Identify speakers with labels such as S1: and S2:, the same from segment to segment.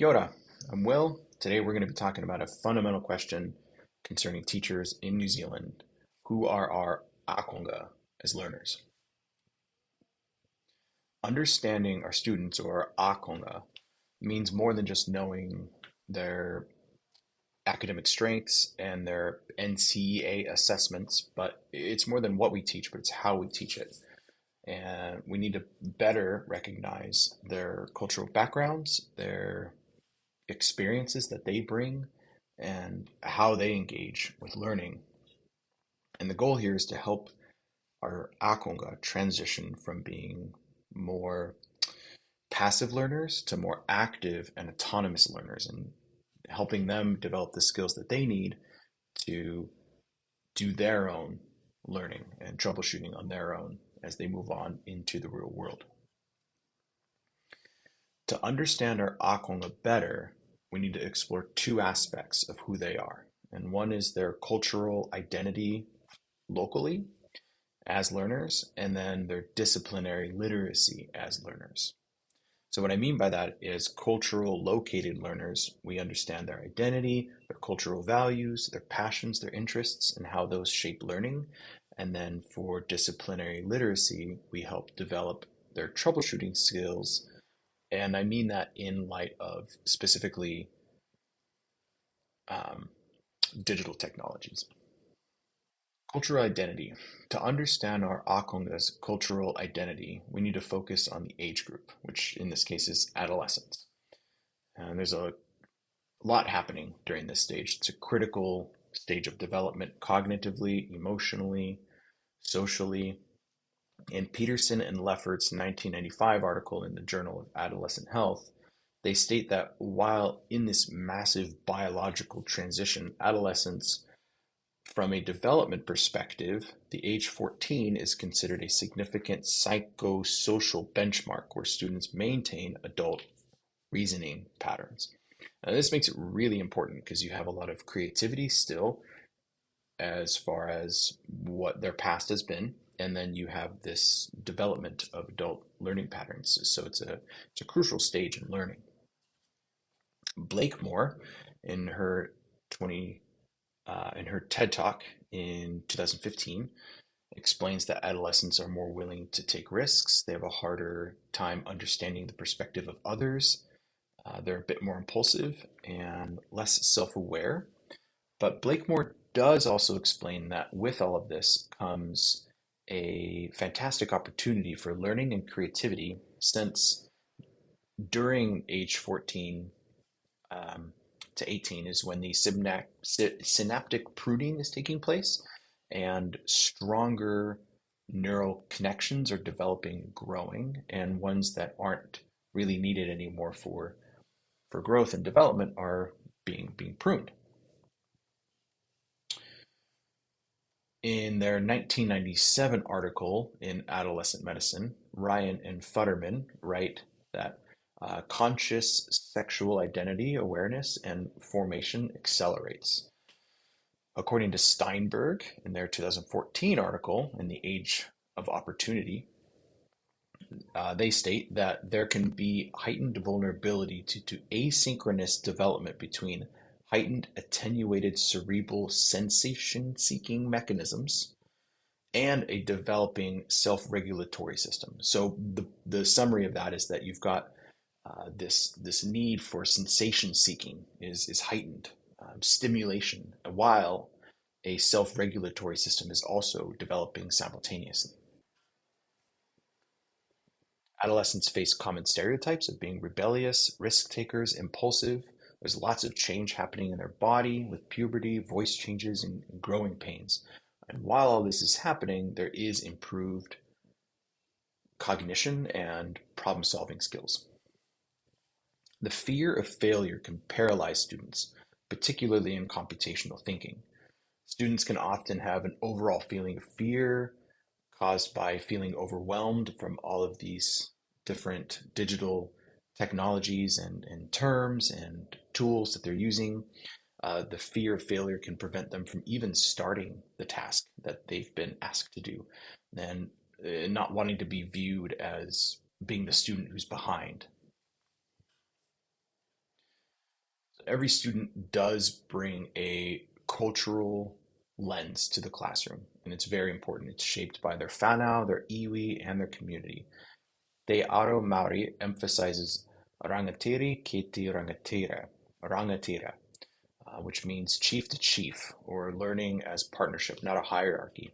S1: Kia ora, I'm Will. Today we're going to be talking about a fundamental question concerning teachers in New Zealand. Who are our ākonga as learners? Understanding our students or ākonga means more than just knowing their academic strengths and their NCEA assessments, but it's more than what we teach, but it's how we teach it. And we need to better recognize their cultural backgrounds, their experiences that they bring, and how they engage with learning. And the goal here is to help our ākonga transition from being more passive learners to more active and autonomous learners, and helping them develop the skills that they need to do their own learning and troubleshooting on their own as they move on into the real world. To understand our ākonga better, we need to explore two aspects of who they are. And one is their cultural identity locally as learners, and then their disciplinary literacy as learners. So what I mean by that is cultural located learners, we understand their identity, their cultural values, their passions, their interests, and how those shape learning. And then for disciplinary literacy, we help develop their troubleshooting skills. And I mean that in light of specifically um, digital technologies. Cultural identity. To understand our ākonga's cultural identity, we need to focus on the age group, which in this case is adolescence. And there's a lot happening during this stage. It's a critical stage of development cognitively, emotionally, socially. In Peterson and Lefferts' 1995 article in the Journal of Adolescent Health, they state that while in this massive biological transition, adolescence, from a development perspective, the age 14 is considered a significant psychosocial benchmark where students maintain adult reasoning patterns. Now, this makes it really important because you have a lot of creativity still as far as what their past has been, and then you have this development of adult learning patterns. So it's a crucial stage in learning. Blakemore, in her 20 in her TED Talk in 2015, explains that adolescents are more willing to take risks. They have a harder time understanding the perspective of others. They're a bit more impulsive and less self-aware. But Blakemore does also explain that with all of this comes a fantastic opportunity for learning and creativity, since during age 14 to 18 is when the synaptic pruning is taking place, and stronger neural connections are developing, growing, and ones that aren't really needed anymore for growth and development are being pruned. In their 1997 article in Adolescent Medicine, Ryan and Futterman write that conscious sexual identity awareness and formation accelerates. According to Steinberg, in their 2014 article in The Age of Opportunity, they state that there can be heightened vulnerability to asynchronous development between heightened attenuated cerebral sensation-seeking mechanisms and a developing self-regulatory system. So the summary of that is that you've got this need for sensation seeking is heightened, stimulation, while a self-regulatory system is also developing simultaneously. Adolescents face common stereotypes of being rebellious, risk takers, impulsive. There's lots of change happening in their body with puberty, voice changes, and growing pains. And while all this is happening, there is improved cognition and problem-solving skills. The fear of failure can paralyze students, particularly in computational thinking. Students can often have an overall feeling of fear caused by feeling overwhelmed from all of these different digital technologies and terms and tools that they're using. The fear of failure can prevent them from even starting the task that they've been asked to do, and not wanting to be viewed as being the student who's behind. every student does bring a cultural lens to the classroom, and it's very important. It's shaped by their whānau, their iwi, and their community. Te Aro Maori emphasizes rangatiri ki te rangatira, which means chief to chief, or learning as partnership, not a hierarchy.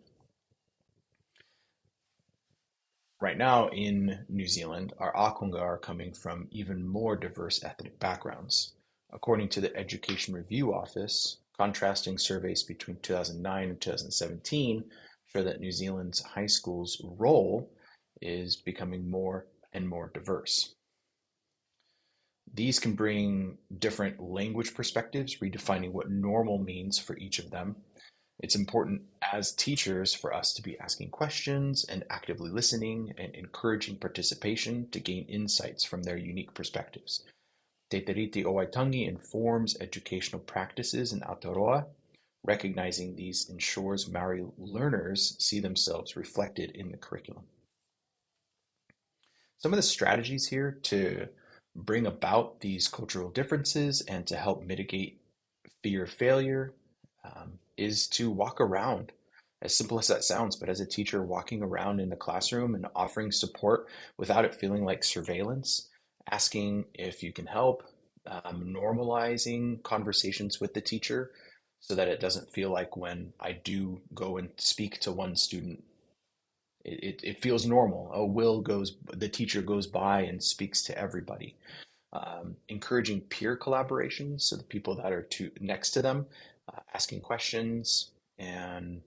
S1: Right now in New Zealand, our ākonga are coming from even more diverse ethnic backgrounds. According to the Education Review Office, contrasting surveys between 2009 and 2017 show that New Zealand's high schools' role is becoming more and more diverse. These can bring different language perspectives, redefining what normal means for each of them. It's important as teachers for us to be asking questions and actively listening and encouraging participation to gain insights from their unique perspectives. Te Tiriti o Waitangi informs educational practices in Aotearoa. Recognizing these ensures Maori learners see themselves reflected in the curriculum. Some of the strategies here to bring about these cultural differences and to help mitigate fear of failure is to walk around. As simple as that sounds, but as a teacher, walking around in the classroom and offering support without it feeling like surveillance, asking if you can help, normalizing conversations with the teacher so that it doesn't feel like when I do go and speak to one student, it feels normal. The teacher goes by and speaks to everybody. Encouraging peer collaboration, so the people that are next to them, asking questions and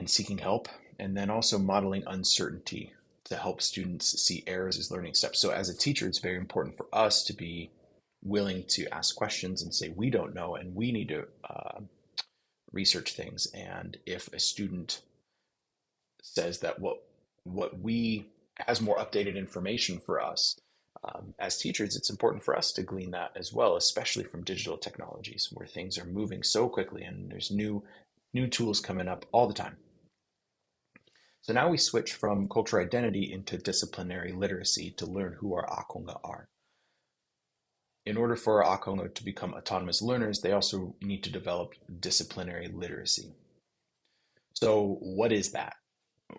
S1: seeking help, and then also modeling uncertainty to help students see errors as learning steps. So as a teacher, it's very important for us to be willing to ask questions and say we don't know and we need to research things. And if a student says that what we has more updated information for us, as teachers, it's important for us to glean that as well, especially from digital technologies where things are moving so quickly and there's new tools coming up all the time. So now we switch from cultural identity into disciplinary literacy to learn who our ākonga are. In order for our ākonga to become autonomous learners, they also need to develop disciplinary literacy. So what is that?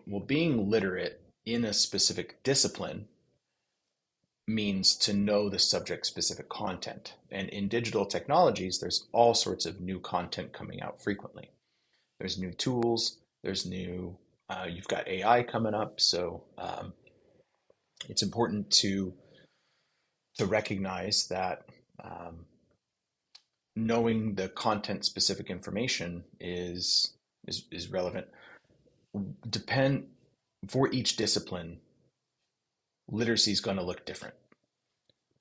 S1: Well, being literate in a specific discipline means to know the subject-specific content. And in digital technologies, there's all sorts of new content coming out frequently. There's new tools, you've got AI coming up, so it's important to recognize that knowing the content-specific information is relevant. For each discipline, literacy is going to look different.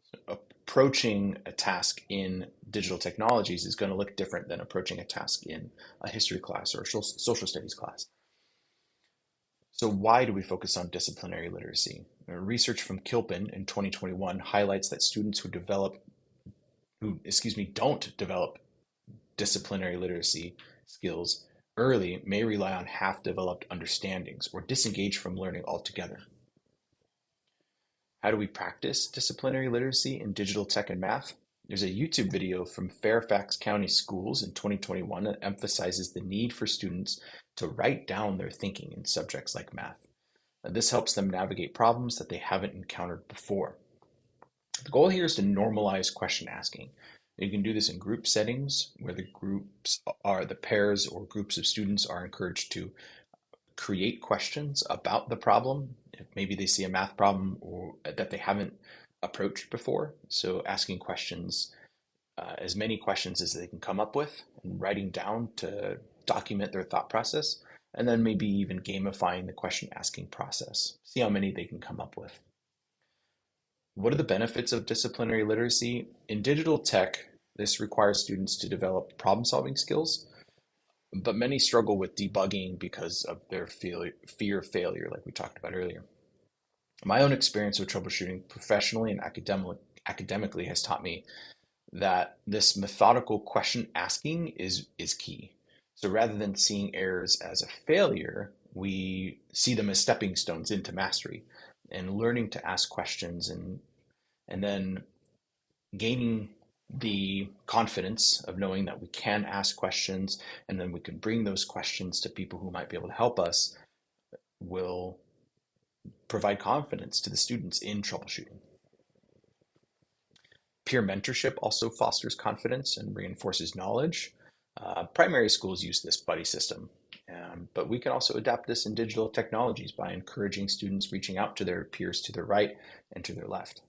S1: So approaching a task in digital technologies is going to look different than approaching a task in a history class or a social studies class. So why do we focus on disciplinary literacy? Research from Kilpin in 2021 highlights that students who don't develop disciplinary literacy skills early may rely on half-developed understandings or disengage from learning altogether. How do we practice disciplinary literacy in digital tech and math? There's a YouTube video from Fairfax County Schools in 2021 that emphasizes the need for students to write down their thinking in subjects like math. This helps them navigate problems that they haven't encountered before. The goal here is to normalize question asking. You can do this in group settings where the pairs or groups of students are encouraged to create questions about the problem. If maybe they see a math problem or that they haven't approached before. So asking questions, as many questions as they can come up with, and writing down to document their thought process, and then maybe even gamifying the question asking process. See how many they can come up with. What are the benefits of disciplinary literacy? In digital tech, this requires students to develop problem-solving skills, but many struggle with debugging because of their fear of failure, like we talked about earlier. My own experience with troubleshooting professionally and academically has taught me that this methodical question asking is key. So rather than seeing errors as a failure, we see them as stepping stones into mastery, and learning to ask questions and then gaining The confidence of knowing that we can ask questions and then we can bring those questions to people who might be able to help us will provide confidence to the students in troubleshooting. Peer mentorship also fosters confidence and reinforces knowledge. Primary schools use this buddy system, but we can also adapt this in digital technologies by encouraging students reaching out to their peers to their right and to their left.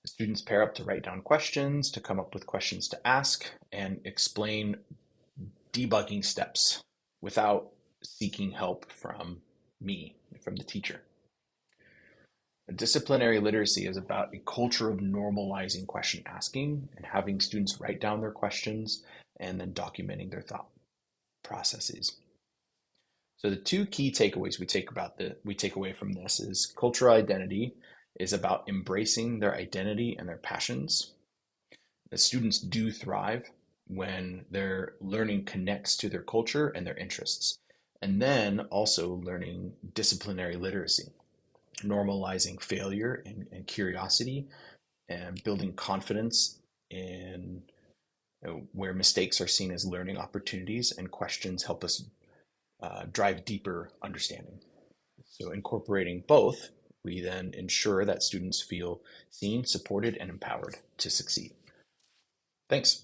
S1: The students pair up to write down questions, to come up with questions to ask, and explain debugging steps without seeking help from me, from the teacher. Disciplinary literacy is about a culture of normalizing question asking and having students write down their questions and then documenting their thought processes. So the two key takeaways we take away from this is cultural identity is about embracing their identity and their passions. The students do thrive when their learning connects to their culture and their interests. And then also learning disciplinary literacy, normalizing failure and curiosity, and building confidence in where mistakes are seen as learning opportunities and questions help us drive deeper understanding. So incorporating both, we then ensure that students feel seen, supported, and empowered to succeed. Thanks.